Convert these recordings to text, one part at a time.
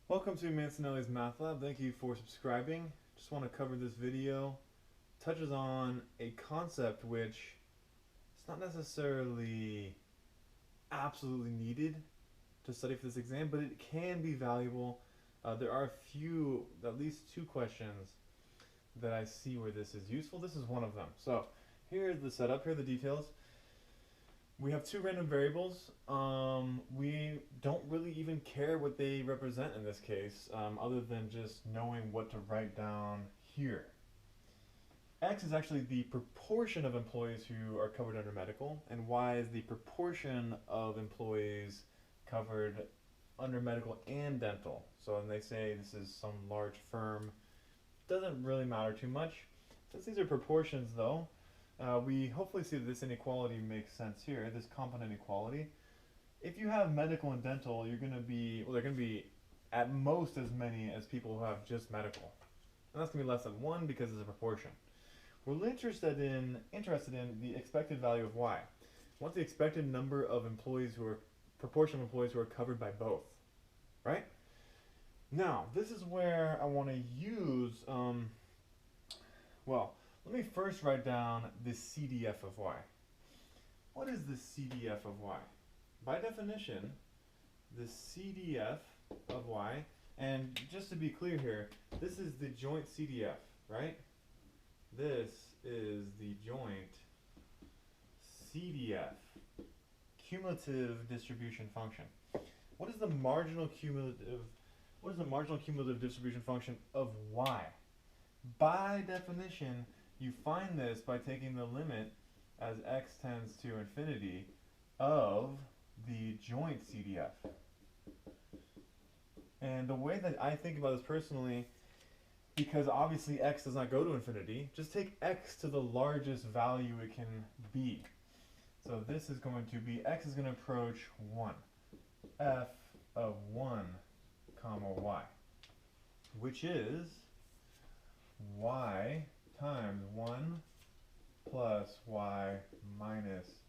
Welcome to Mancinelli's Math Lab. Thank you for subscribing. Just want to cover this video. Touches on a concept which is not necessarily absolutely needed to study for this exam, but it can be valuable. There are at least two questions that I see where this is useful. This is one of them. So here's the setup, here are the details. We have two random variables. We don't really even care what they represent in this case, other than just knowing what to write down here. X is actually the proportion of employees who are covered under medical, and Y is the proportion of employees covered under medical and dental. So when they say this is some large firm, doesn't really matter too much. Since these are proportions though, we hopefully see that this inequality makes sense here, this component inequality. If you have medical and dental, they're going to be at most as many as people who have just medical. And that's going to be less than 1 because it's a proportion. We're interested in the expected value of y. What's the expected number of proportion of employees who are covered by both, right? Now, this is where I want to use, let me first write down the CDF of y. What is the CDF of y? By definition, the CDF of y, and just to be clear here, this is the joint CDF, right? This is the joint CDF, cumulative distribution function. What is the marginal cumulative distribution function of y? By definition, you find this by taking the limit as x tends to infinity of the joint CDF. And the way that I think about this personally, because obviously x does not go to infinity, just take x to the largest value it can be. So this is going to be, x is going to approach 1. F of 1 comma y, which is y times 1 plus y minus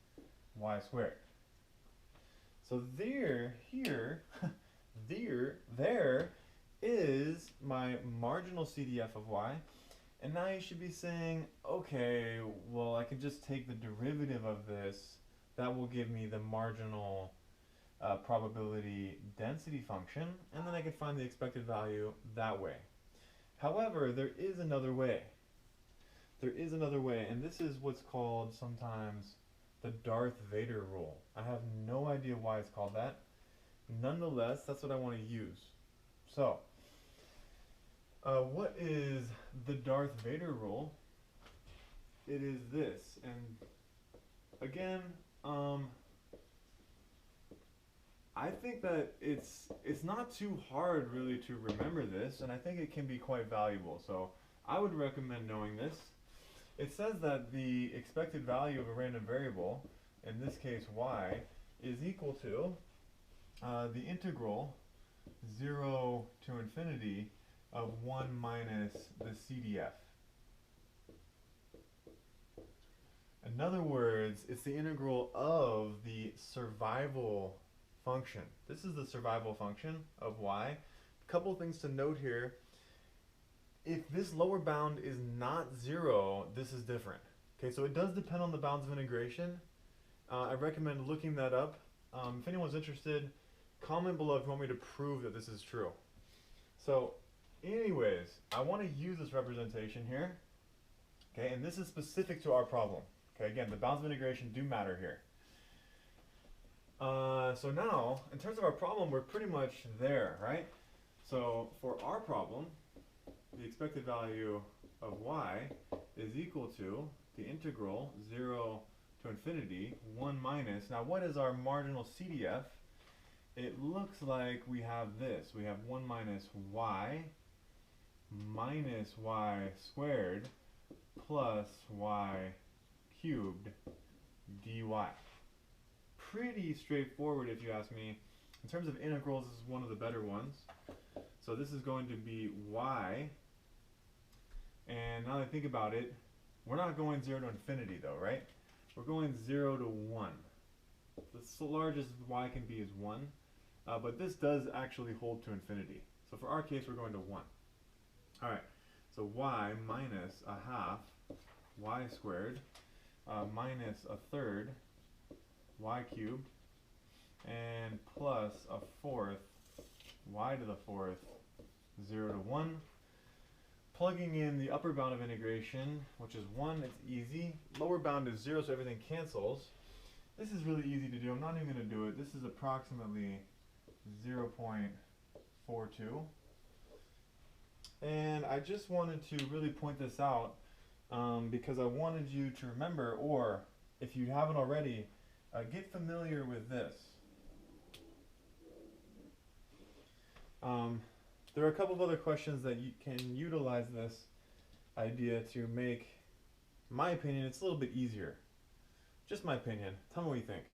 y squared. So there is my marginal CDF of y. And now you should be saying, okay, well, I can just take the derivative of this. That will give me the marginal probability density function, and then I can find the expected value that way. However, there is another way. And this is what's called sometimes the Darth Vadar rule. I have no idea why it's called that. Nonetheless, that's what I want to use. So, what is the Darth Vadar rule? It is this, and again, I think that it's not too hard really to remember this, and I think it can be quite valuable. So I would recommend knowing this. It says that the expected value of a random variable, in this case y, is equal to the integral 0 to infinity of 1 minus the CDF. In other words, it's the integral of the survival function. This is the survival function of y. A couple things to note here. If this lower bound is not 0, this is different. Okay, so it does depend on the bounds of integration. I recommend looking that up. If anyone's interested, comment below if you want me to prove that this is true. So anyways, I want to use this representation here. Okay, and this is specific to our problem. Okay, again, the bounds of integration do matter here. So now, in terms of our problem, we're pretty much there, right? So for our problem, the expected value of y is equal to the integral 0 to infinity 1 minus. Now what is our marginal CDF? It looks like we have this. We have 1 minus y squared plus y cubed dy. Pretty straightforward if you ask me. In terms of integrals, this is one of the better ones. So this is going to be y, and now that I think about it, we're not going 0 to infinity though, right? We're going 0 to 1. The largest y can be is 1, but this does actually hold to infinity. So for our case, we're going to 1. All right, so y minus a half y squared minus a third y cubed and plus a fourth y to the fourth 0 to 1. Plugging in the upper bound of integration, which is 1, it's easy. Lower bound is 0, so everything cancels. This is really easy to do. I'm not even going to do it. This is approximately 0.42. And I just wanted to really point this out because I wanted you to remember, or if you haven't already, get familiar with this. There are a couple of other questions that you can utilize this idea to make, in my opinion, it's a little bit easier. Just my opinion. Tell me what you think.